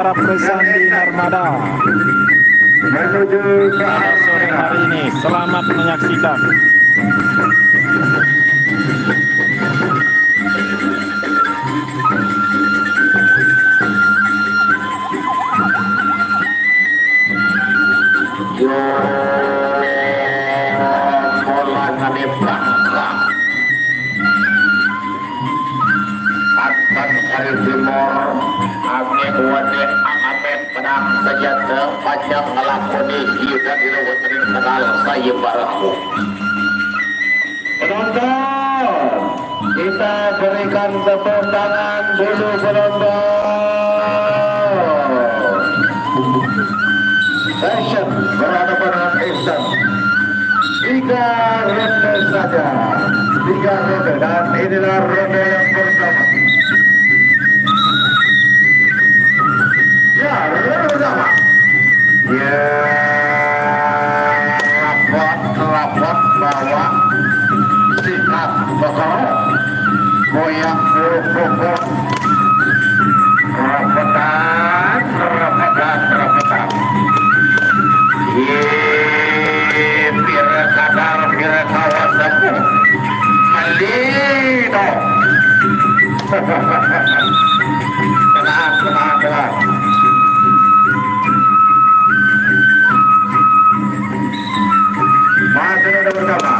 Para Presandi Narmada menuju ke pada sore hari ini. Selamat menyaksikan. bola nadi bangka Advan Sari Timur Agni Wade Amet Pedang Senjata Panjang Ngelakoni Kita dirawatkan kenal saya baraku penonton kita berikan tepuk tangan dulu penonton. Session berhadapan dengan Ihsan 3 ronde saja, 3 ronde, dan inilah ronde yang pertama. Ya, ronde pertama. Ya, rapot bawa sikat bekal goyang pukul rapetan pira kadar pira kawasan Malino tenang masih ada bersama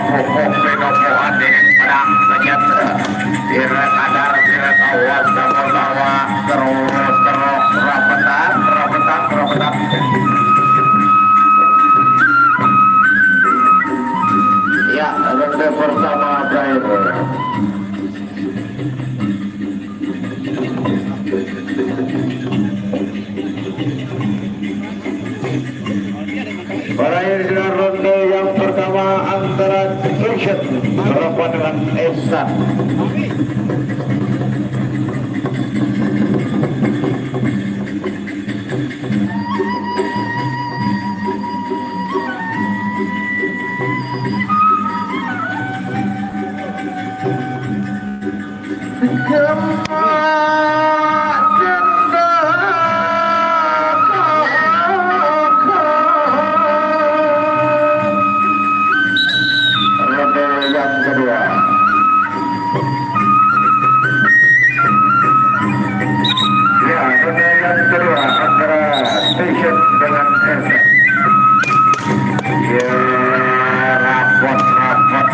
pokok penopohan dengan pedang senjata pira kadar pira kawasan bawa terus rapetan ya ronde pertama berakhir. Berakhir dengan ronde yang pertama antara Christian berhadapan dengan Ihsan.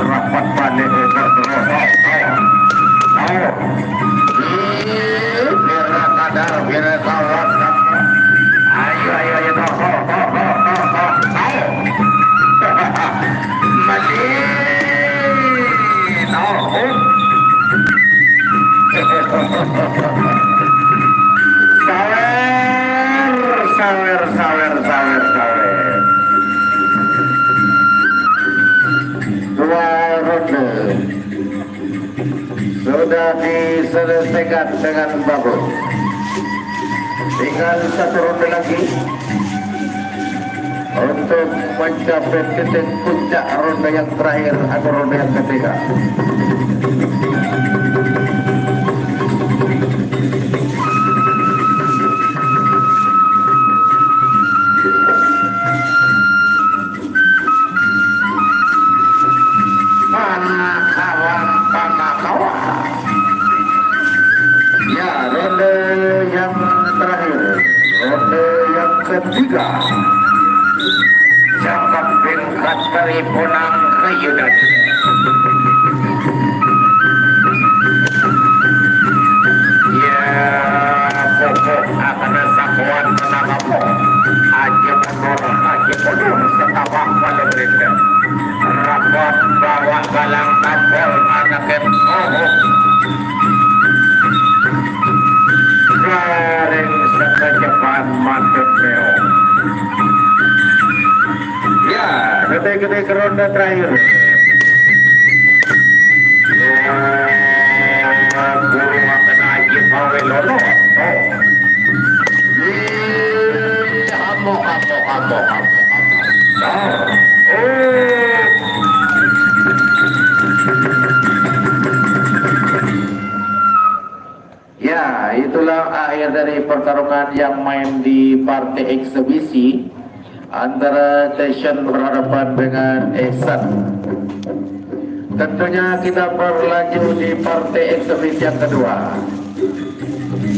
Rapat balik biar kadar biar kawan ayo sawer dua ronde sudah diselesaikan dengan bagus. Tinggal 1 ronde lagi untuk mencapai titik puncak ronde yang terakhir atau ronde yang ketiga. Ya, ronde yang terakhir, ronde yang ketiga. Jabat bin Khatari Punang Kayudan. Ya, pokok akan sakuan menamamu. Aji mundur, setapak pada berita. Rapat bawa galang tampol anak garing sekecepat mantep meo. Ya, detik-detik ronde terakhir. Guru akan aji pawe lolo. Hamo. Ya, itulah akhir dari pertarungan yang main di partai eksebisi antara Tashan berhadapan dengan Ehsan. Tentunya kita berlanjut di partai eksebisi yang kedua,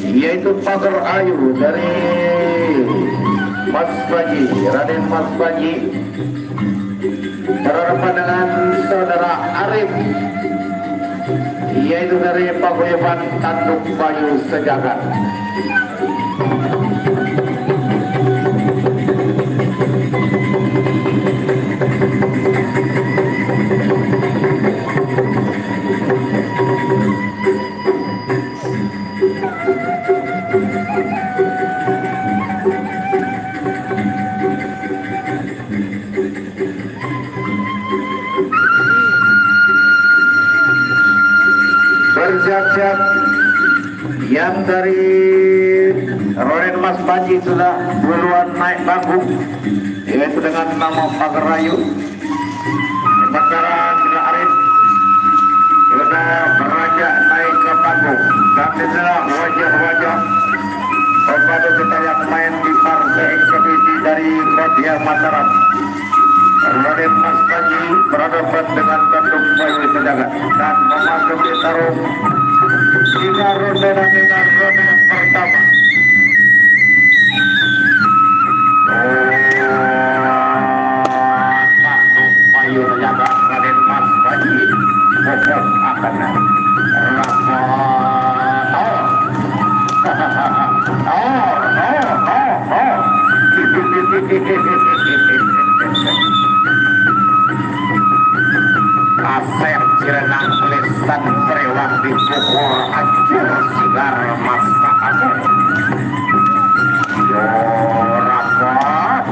yaitu Pagar Ayu dari Mas Baji, Raden Mas Baji berhadapan dengan Saudara Arif, yaitu dari Paguyuban Tanduk Bayu Sejagat. Bersiap-siap yang dari Raden Mas Baji sudah duluan naik panggung, yaitu dengan nama Pagar Ayu. Sementara Saudara Arif sudah beranjak naik ke panggung, dan inilah wajah-wajah pembantu kita yang main di partai eksebisi dari Kodia Mataram. Raden Mas Baji berhadapan dengan Tanduk Bayu Sejagat dan memasuki tarung 3 ronde dan dengan ronde yang pertama. Tanduk Bayu Sejagat, Raden Mas Baji fokus akan Asep Cirenang Lisan Prewang dipukul hancur sigar Mas Agung. Yorapot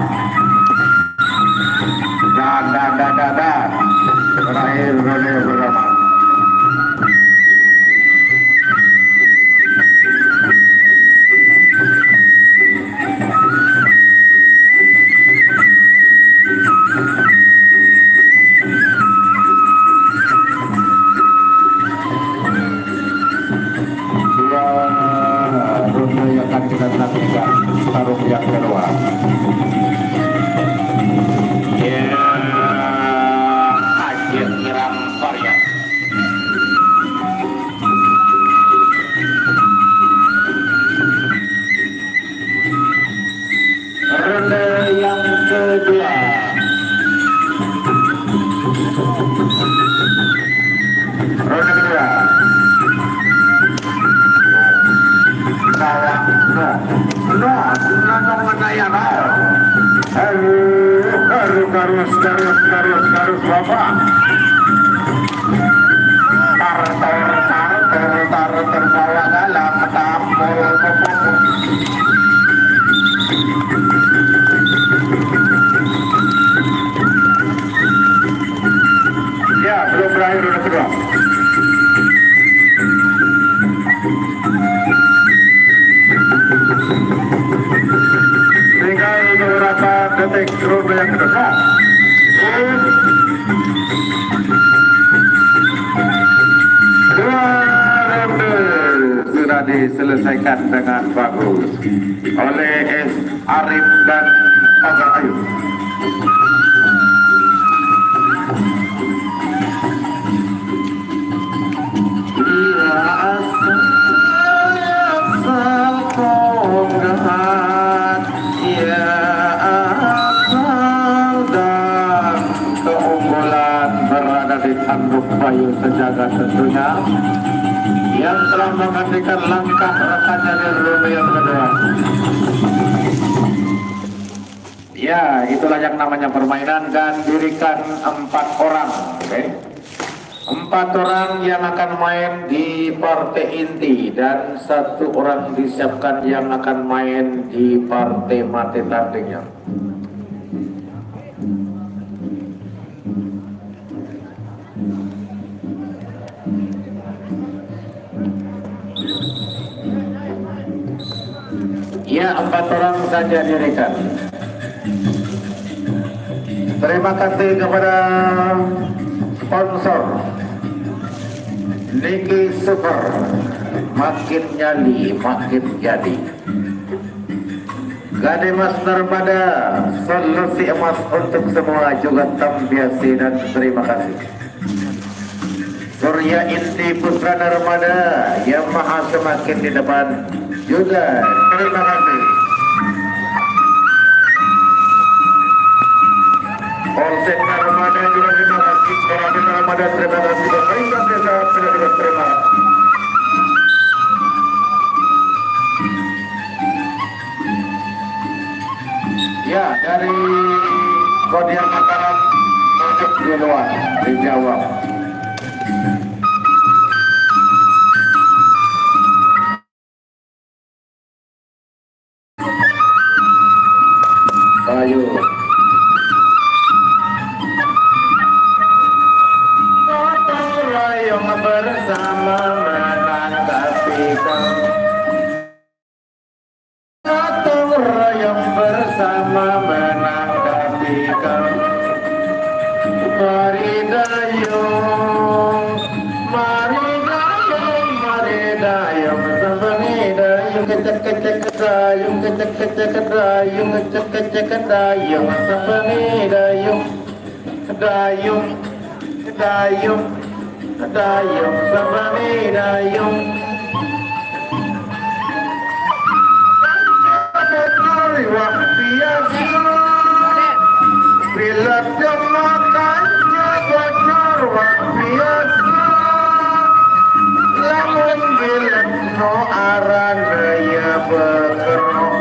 dada terakhir ronde pertama. Tarung yang kedua. Hasil Kiram Korea. Ronde yang kedua. Ronde kedua. Harus bapak tar terbawa dalam tampol ya, belum berakhir ronde kedua. Tinggal beberapa detik ronde yang kedua. Dua ronde sudah diselesaikan dengan bagus oleh S. Arif dan Pagar Ayu. Tanduk Bayu Sejagat tentunya yang telah menggantikan langkah rekannya di ronde yang kedua. Ya, itulah yang namanya permainan, dan dirikan 4 orang. Okay? 4 orang yang akan main di partai inti dan 1 orang disiapkan yang akan main di partai mati tandingnya. Ya, 4 orang saja dirikan. Terima kasih kepada sponsor Niki Super, makin nyali makin jadi. Gade Mas Narmada, solusi emas untuk semua juga tambiasi dan terima kasih. Surya Inti Putra Narmada, Yamaha semakin di depan juga terima kasih. Polsek Narmada juga terima kasih. Polsek Narmada terima kasih. Pemerintah desa sudah juga terima kasih. Ya, dari Kodian Mataram untuk duluan dijawab. Ayo. Gotong royong bersama menanggapi kau. Gotong royong bersama menanggapi kau. Mari dayung, mari dayung, mari dayung, sabani dayung, kecek kecek dayung, kecek kecek dayung, kecek kecek dayung, sabani dayung, dayung, dayung, dayung, sabani dayung. Bila jemakannya bocor biasa, lamun bila no arana ya berkerok,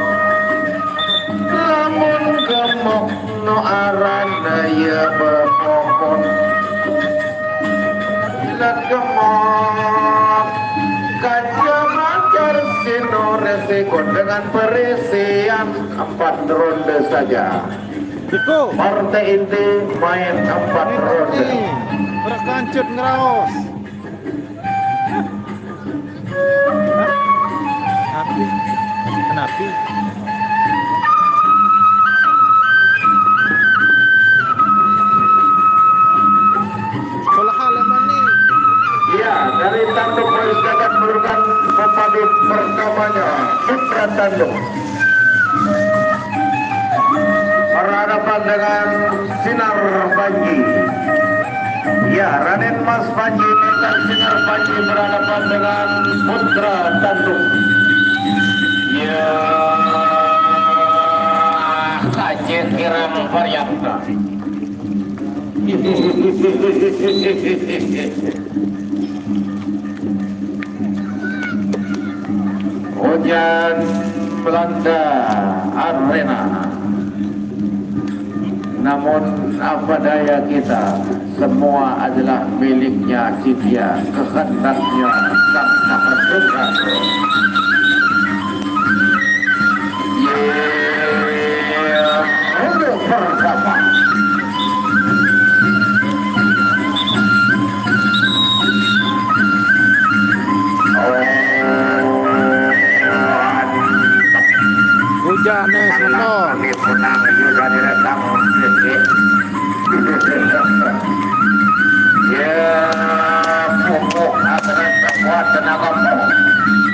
lamun gemuk no arana ya berpokon. Bila gemuk kaca macar sino resiko dengan perisian 4 ronde saja. Iko. Partai inti main 4 ronde. Berkancut ngeraos. Api. Kenapa? Sekolah halaman nih. Ya, dari Tanduk Polis Jagat merupakan pemadu pertamanya Putra Tanduk. Berhadapan dengan Sinar Panji. Ya, Raden Mas Panji dan Sinar Panji berhadapan dengan Putra Tanduk. Ya, Aceh Kiram Varianta. Hujan melanda arena. Namun apa daya kita, semua adalah miliknya si dia, kehendaknya sang maha Tuhan. Untuk bersama. Hujan semua. Kami punang juga diretang sedikit. Ya, pokok adalah sekuat tenaga pokok.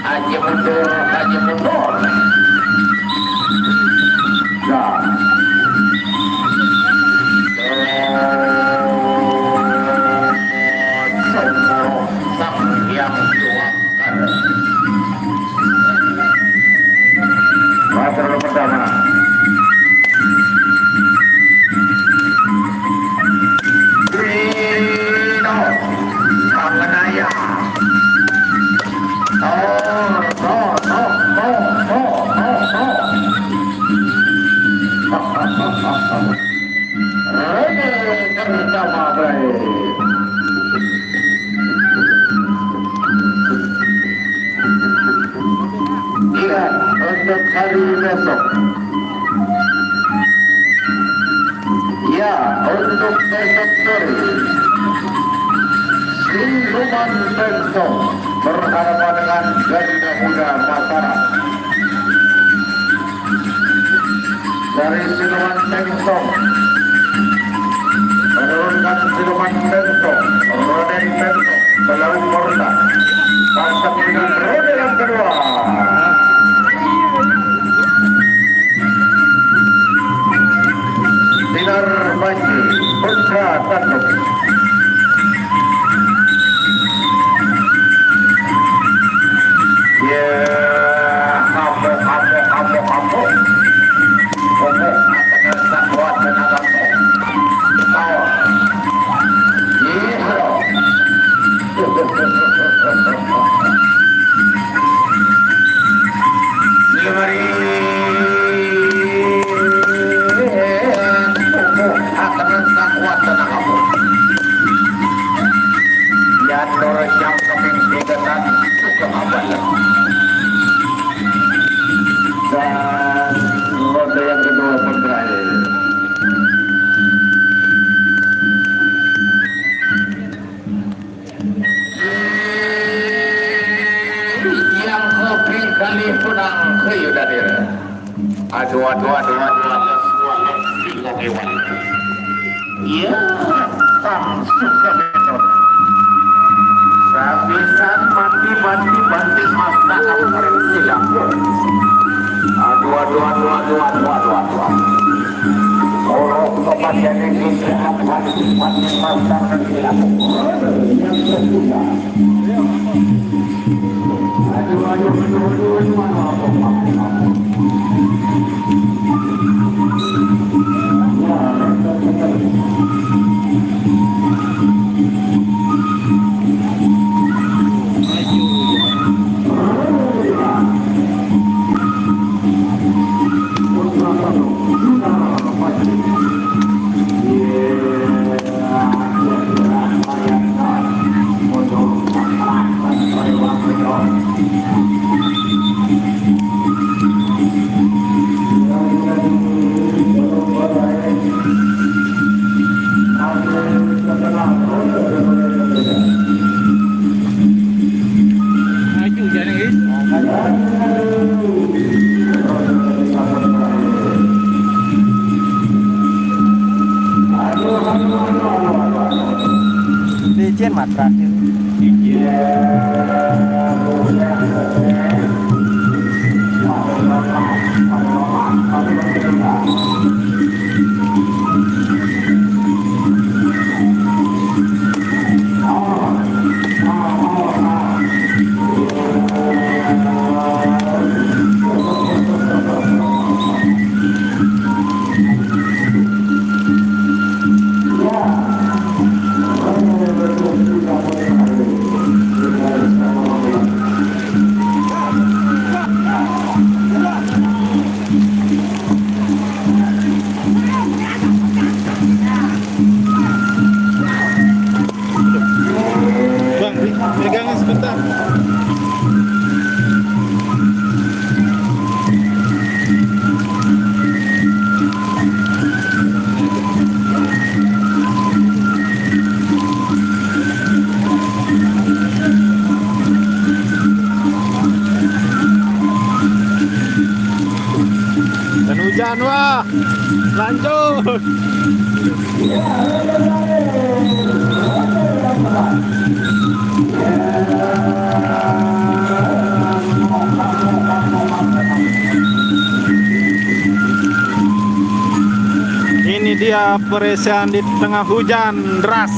Haji mundur, haji mundur. Ya. Semua sang yang juangkan. Pasal pertama. Rino Panganaya. Pertama baik. Ingat untuk hari besok. Ya, untuk besok sore. Siluman Bengso berhadapan dengan Garuda Muda Mataram. Dari Siluman Bengso menurunkan Siluman Bengso, Roden Bengso, Pelaut Morta, pasang dengan Roden Ya, kamu. Kamu akan tak kuat tenagamu. Kau. Iya. Mari. Akan tak kuat tenagamu. Yang dorong kepimpinan keabadian. Dan ronde yang kedua pun berakhir. Yang keping kali punang ke Yudadira. Aduh. Semua hewan. Ya, sang suka menor. Sabisan mati masta kamu mereka silang. Aduh. Kalau kemudian ini sehat mati masta kamu silang. Yang kedua. Licin mat terakhir. Bang, pegangin sebentar. Dan hujan wah, lanjut. Ini dia peresian di tengah hujan deras.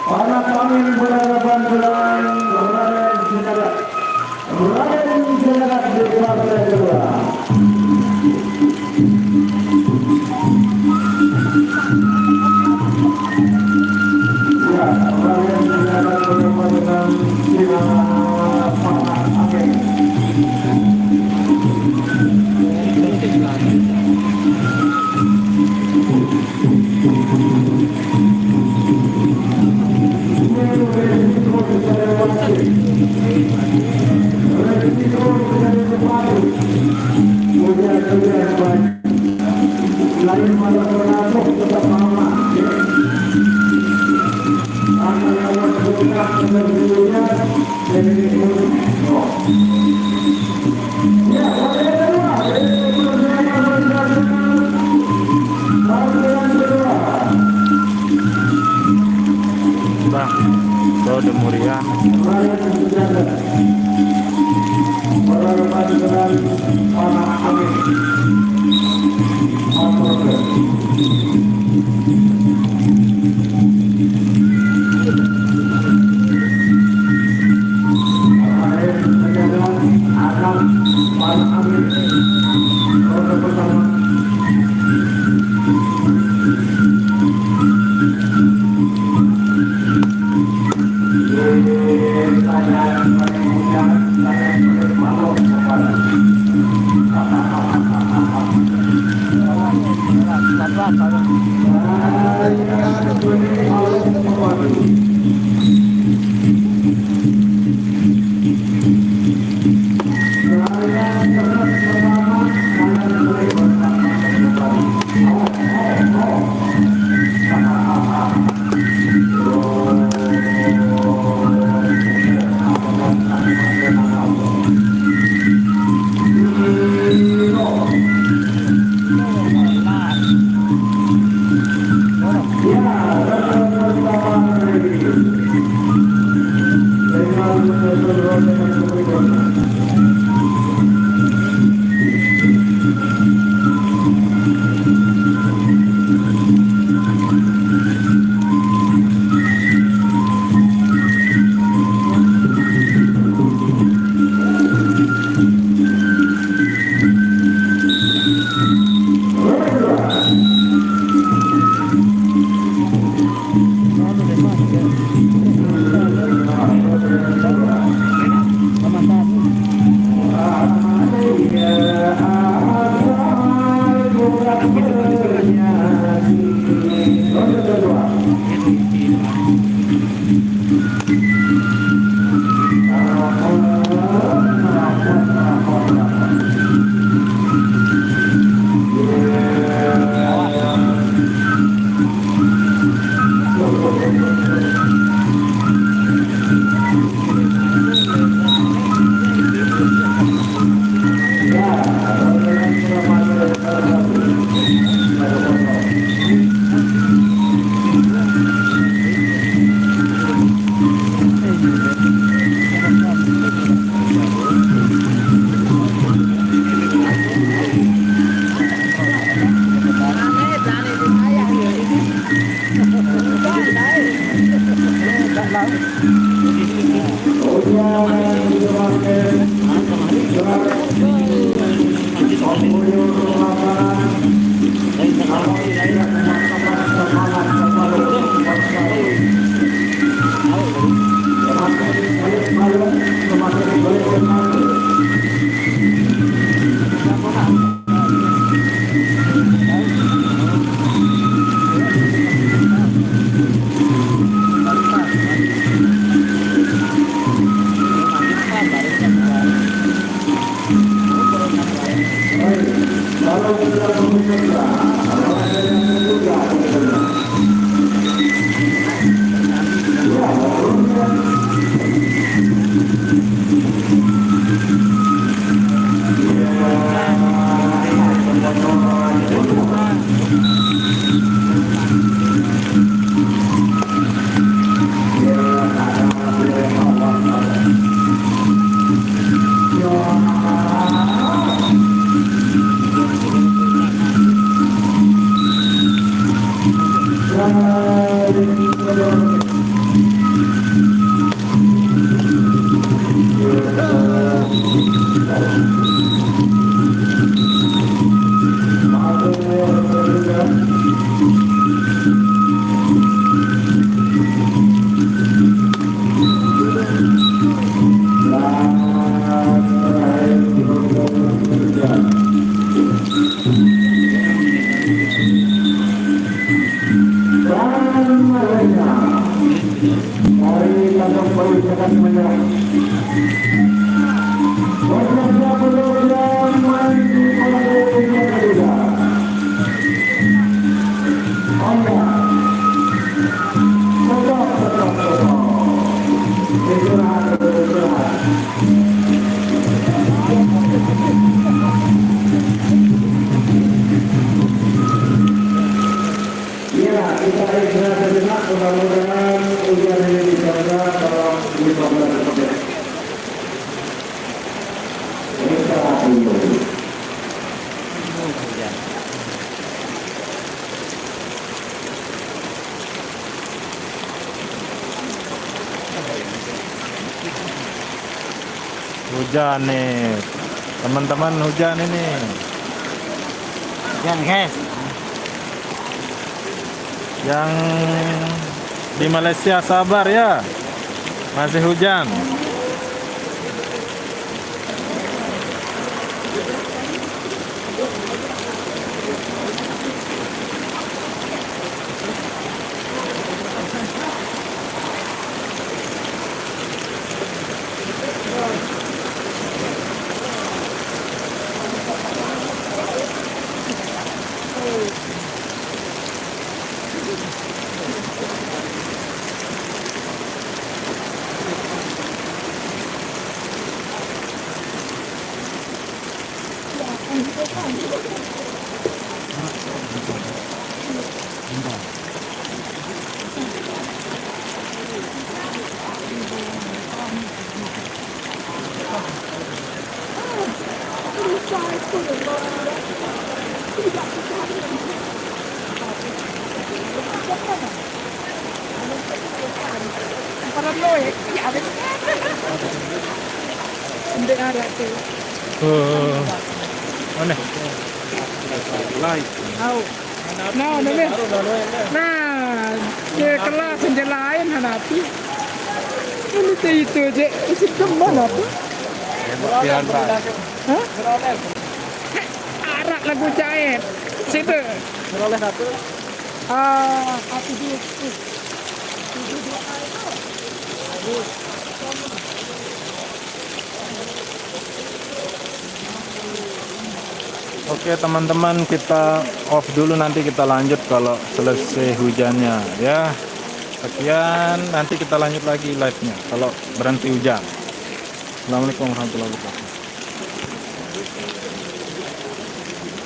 Para kami berhadapan dengan Raden Senerat di partai kedua. Ya, Raden Senerat bersama dengan Sina Panah Amin. Bang, so Demurian. Ya, kita istirahat sejenak, mudah-mudahan hujan ini bisa reda dalam 15 menit. Istirahat dulu. Hujan nih, teman-teman, hujan ini. Yan guys. Yang di Malaysia sabar ya, masih hujan. Paranoid, ya hindi ada tuh. Mana? Nah, nah, dia kelas yang lain hanapi. Ini tuh itu aja, isi kemana tuh? Hah? Arak lagu jahit, situ. Beroleh satu. Aku dulu. Oke teman-teman, kita off dulu, nanti kita lanjut kalau selesai hujannya ya. Sekian, nanti kita lanjut lagi live-nya kalau berhenti hujan. Assalamualaikum warahmatullahi wabarakatuh.